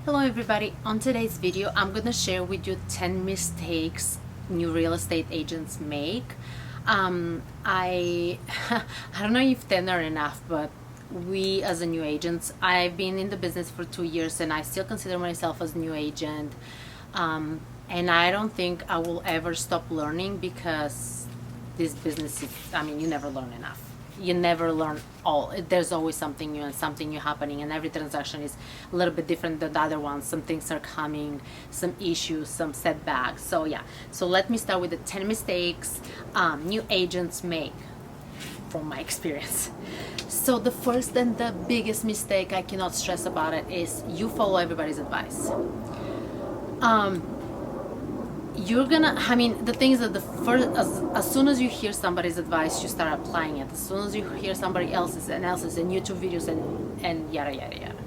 Hello everybody, on today's video I'm gonna share with you 10 mistakes new real estate agents make. I I don't know if 10 are enough, but we as a new agents, I've been in the business for 2 years and I still consider myself as a new agent. And I don't think I will ever stop learning because this business is, you never learn enough. You never learn all. There's always something new and something new happening, and every transaction is a little bit different than the other ones. Some things are coming, some issues, some setbacks. So let me start with the 10 mistakes new agents make from my experience. So the first and the biggest mistake, I cannot stress about it, is you follow everybody's advice. The thing is that as soon as you hear somebody's advice, you start applying it. As soon as you hear somebody else's and YouTube videos and yada yada yada,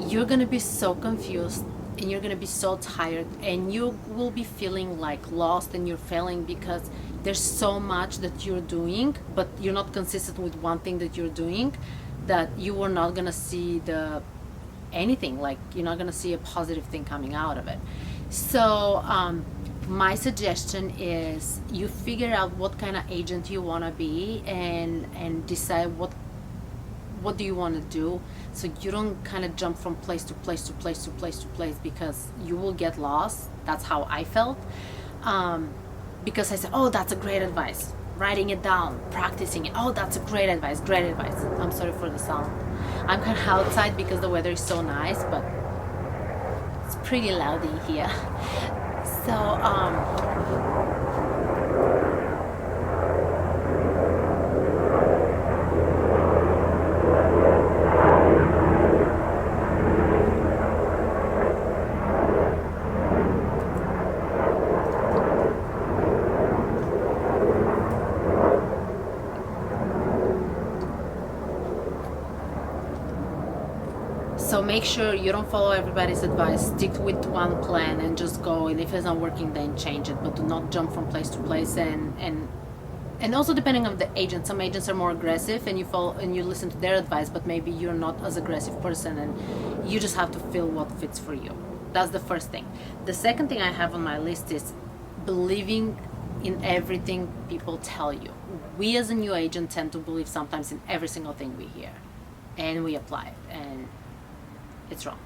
you're gonna be so confused and you're gonna be so tired and you will be feeling like lost and you're failing because there's so much that you're doing, but you're not consistent with one thing that you're doing, that you are not gonna see anything, like you're not gonna see a positive thing coming out of it. So my suggestion is you figure out what kind of agent you want to be and decide what do you want to do, so you don't kind of jump from place to place to place to place to place, because you will get lost. That's how I felt, because I said, oh, that's a great advice, writing it down, practicing it. Oh, that's a great advice. I'm sorry for the sound. I'm kind of outside because the weather is so nice, but it's pretty loud in here. So So make sure you don't follow everybody's advice. Stick with one plan and just go. And if it's not working, then change it. But do not jump from place to place. And also depending on the agent. Some agents are more aggressive, and you follow and you listen to their advice. But maybe you're not as aggressive person, and you just have to feel what fits for you. That's the first thing. The second thing I have on my list is believing in everything people tell you. We as a new agent tend to believe sometimes in every single thing we hear, and we apply it, and it's wrong.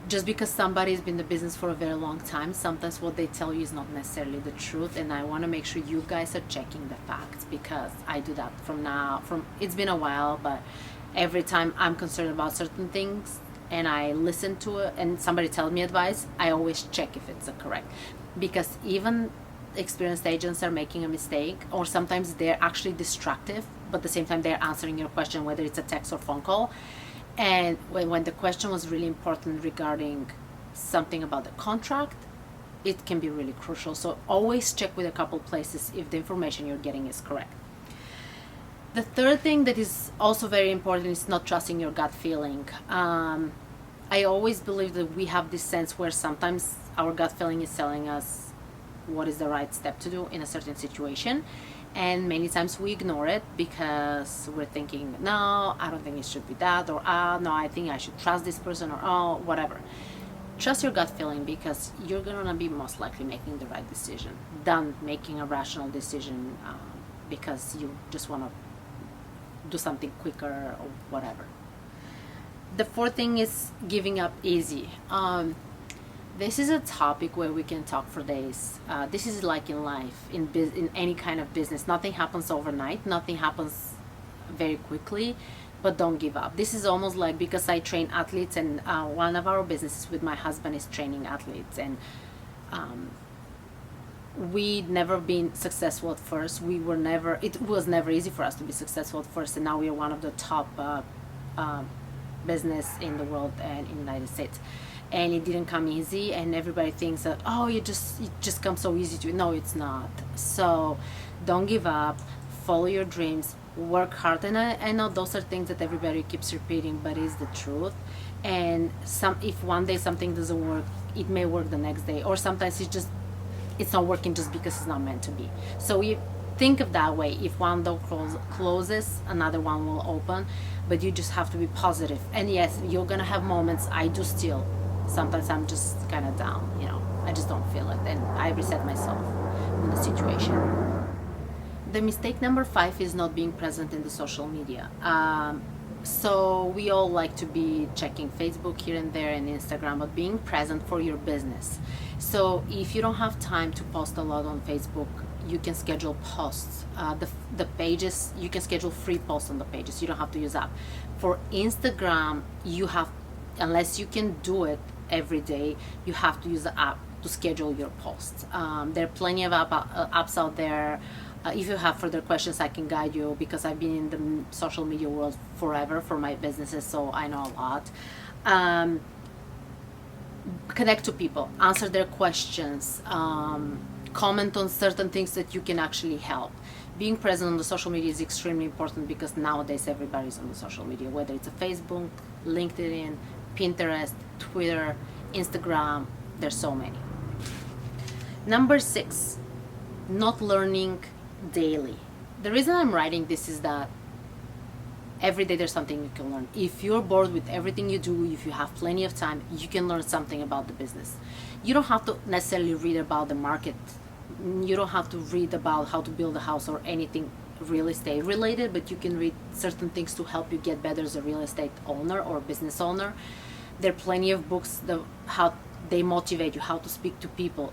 Just because somebody's been in the business for a very long time, sometimes what they tell you is not necessarily the truth, and I want to make sure you guys are checking the facts, because I do that from it's been a while, but every time I'm concerned about certain things and I listen to it and somebody tells me advice, I always check if it's correct, because even experienced agents are making a mistake, or sometimes they're actually destructive, but at the same time they're answering your question, whether it's a text or phone call. And when the question was really important regarding something about the contract, it can be really crucial. So always check with a couple places if the information you're getting is correct. The third thing that is also very important is not trusting your gut feeling. I always believe that we have this sense where sometimes our gut feeling is telling us what is the right step to do in a certain situation. And many times we ignore it because we're thinking, no, I don't think it should be that, or no, I think I should trust this person, or whatever. Trust your gut feeling, because you're gonna be most likely making the right decision than making a rational decision because you just want to do something quicker or whatever. The fourth thing is giving up easy. This is a topic where we can talk for days. This is like in life, in any kind of business. Nothing happens overnight. Nothing happens very quickly, but don't give up. This is almost like, because I train athletes, and one of our businesses with my husband is training athletes, and we'd never been successful at first. It was never easy for us to be successful at first, and now we are one of the top business in the world and in the United States. And it didn't come easy, and everybody thinks that, oh, it just comes so easy to you. No, it's not. So don't give up, follow your dreams, work hard. And I know those are things that everybody keeps repeating, but it's the truth. And if one day something doesn't work, it may work the next day, or sometimes it's not working just because it's not meant to be. So think of that way. If one door closes, another one will open, but you just have to be positive. And yes, you're gonna have moments. I do still. Sometimes I'm just kind of down, I just don't feel it, and I reset myself in the situation. The mistake number 5 is not being present in the social media. So we all like to be checking Facebook here and there and Instagram, but being present for your business. So if you don't have time to post a lot on Facebook, you can schedule posts. The pages, you can schedule free posts on the pages. You don't have to use app. For Instagram, you have, unless you can do it every day, you have to use the app to schedule your posts. There are plenty of apps out there. If you have further questions, I can guide you, because I've been in the social media world forever for my businesses, so I know a lot. Connect to people, answer their questions, comment on certain things that you can actually help. Being present on the social media is extremely important, because nowadays everybody's on the social media, whether it's a Facebook, LinkedIn, Pinterest, Twitter, Instagram, there's so many. Number 6, not learning daily. The reason I'm writing this is that every day there's something you can learn. If you're bored with everything you do, if you have plenty of time, you can learn something about the business. You don't have to necessarily read about the market. You don't have to read about how to build a house or anything real estate related, but you can read certain things to help you get better as a real estate owner or business owner. There are plenty of books that how they motivate you, how to speak to people.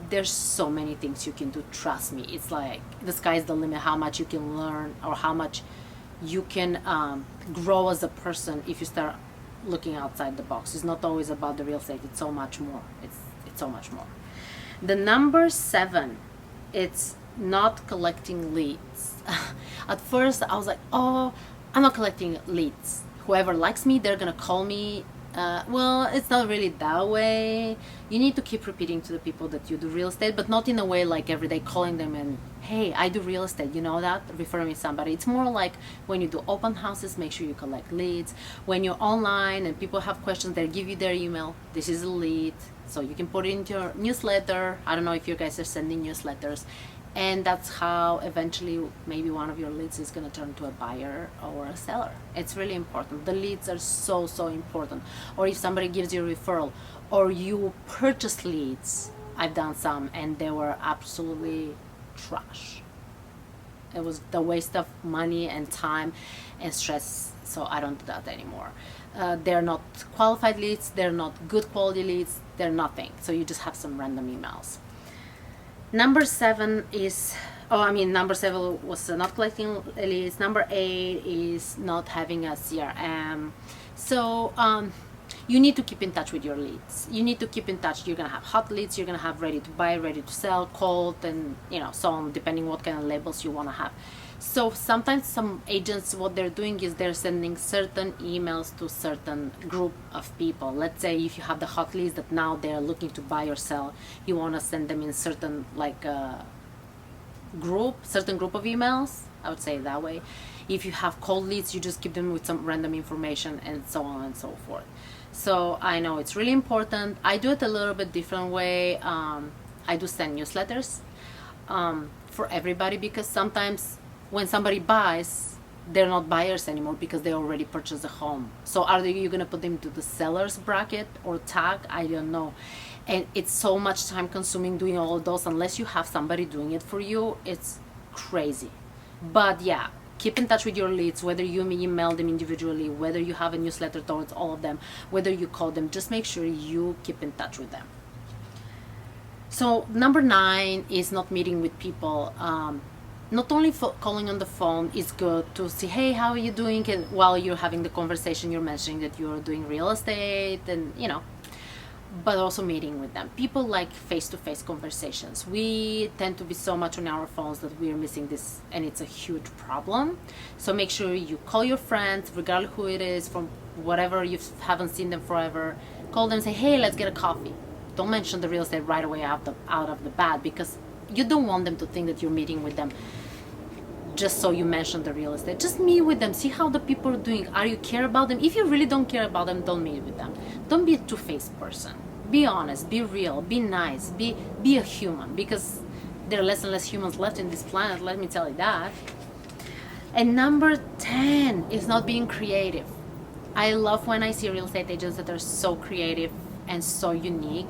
There's so many things you can do, trust me. It's like the sky's the limit how much you can learn, or how much you can grow as a person if you start looking outside the box. It's not always about the real estate, it's so much more. It's so much more. The number 7, it's not collecting leads. At first I was like, oh, I'm not collecting leads. Whoever likes me, they're gonna call me. Well, it's not really that way. You need to keep repeating to the people that you do real estate, but not in a way like every day calling them and, hey, I do real estate, you know that? Refer me to somebody. It's more like when you do open houses, make sure you collect leads. When you're online and people have questions, they give you their email. This is a lead, so you can put it into your newsletter. I don't know if you guys are sending newsletters. And that's how eventually maybe one of your leads is going to turn to a buyer or a seller. It's really important. The leads are so important. Or if somebody gives you a referral, or you purchase leads. I've done some and they were absolutely trash. It was the waste of money and time and stress, so I don't do that anymore. They're not qualified leads, they're not good quality leads, they're nothing. So you just have some random emails. Number 7 is, number 7 was not collecting leads. Number 8 is not having a CRM. So you need to keep in touch with your leads. You need to keep in touch. You're gonna have hot leads, you're gonna have ready to buy, ready to sell, cold, and so on, depending what kind of labels you wanna have. So sometimes some agents, what they're doing is they're sending certain emails to certain group of people. Let's say if you have the hot leads that now they're looking to buy or sell, you want to send them in certain certain group of emails. I would say it that way. If you have cold leads, you just give them with some random information and so on and so forth. So I know it's really important. I do it a little bit different way. I do send newsletters for everybody, because sometimes when somebody buys, they're not buyers anymore because they already purchased a home. So are you going to put them to the seller's bracket or tag? I don't know. And it's so much time consuming doing all of those. Unless you have somebody doing it for you, it's crazy. But yeah, keep in touch with your leads, whether you email them individually, whether you have a newsletter towards all of them, whether you call them, just make sure you keep in touch with them. So number 9 is not meeting with people. Not only calling on the phone is good to see, hey, how are you doing? And while you're having the conversation, you're mentioning that you're doing real estate and, but also meeting with them. People like face-to-face conversations. We tend to be so much on our phones that we're missing this, and it's a huge problem. So make sure you call your friends, regardless who it is, from whatever, you haven't seen them forever. Call them and say, hey, let's get a coffee. Don't mention the real estate right away out of the bat, because you don't want them to think that you're meeting with them just so you mention the real estate. Just meet with them, see how the people are doing. Are you care about them? If you really don't care about them, don't meet with them. Don't be a two-faced person. Be honest, be real, be nice, be a human, because there are less and less humans left in this planet, let me tell you that. And number 10 is not being creative. I love when I see real estate agents that are so creative and so unique.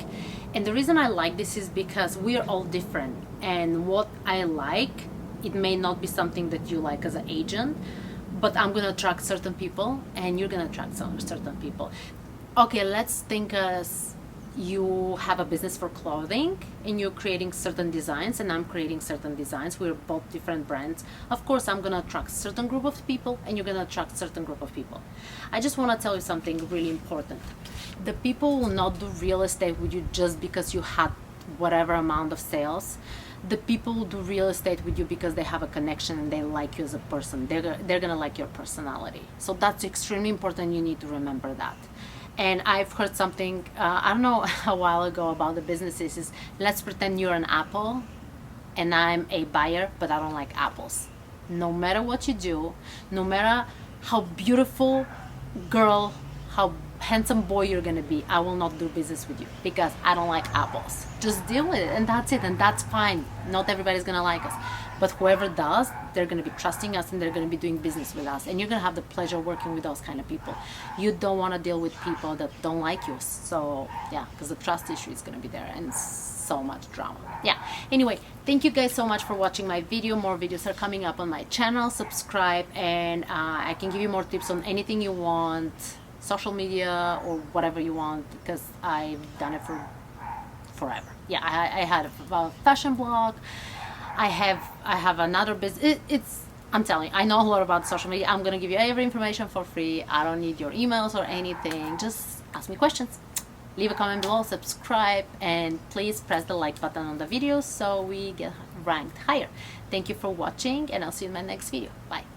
And the reason I like this is because we are all different. And what I like, it may not be something that you like as an agent, but I'm going to attract certain people and you're going to attract certain people. Okay, let's think as you have a business for clothing and you're creating certain designs and I'm creating certain designs. We're both different brands. Of course, I'm going to attract certain group of people and you're going to attract certain group of people. I just want to tell you something really important. The people will not do real estate with you just because you had whatever amount of sales. The people will do real estate with you because they have a connection and they like you as a person. They're going to like your personality. So that's extremely important. You need to remember that. And I've heard something, I don't know, a while ago about the businesses is, let's pretend you're an apple and I'm a buyer, but I don't like apples. No matter what you do, no matter how beautiful girl, how handsome boy you're gonna be, I will not do business with you because I don't like apples. Just deal with it and that's it, and that's fine. Not everybody's gonna like us, but whoever does, they're gonna be trusting us and they're gonna be doing business with us, and you're gonna have the pleasure working with those kind of people. You don't want to deal with people that don't like you. So yeah, because the trust issue is gonna be there and so much drama. Yeah, anyway, thank you guys so much for watching my video. More videos are coming up on my channel. Subscribe and I can give you more tips on anything you want, social media or whatever you want, because I've done it for forever. Yeah, I had a fashion blog. I have another business. I'm telling you, I know a lot about social media. I'm gonna give you every information for free. I don't need your emails or anything. Just ask me questions. Leave a comment below, subscribe, and please press the like button on the video so we get ranked higher. Thank you for watching, and I'll see you in my next video. Bye.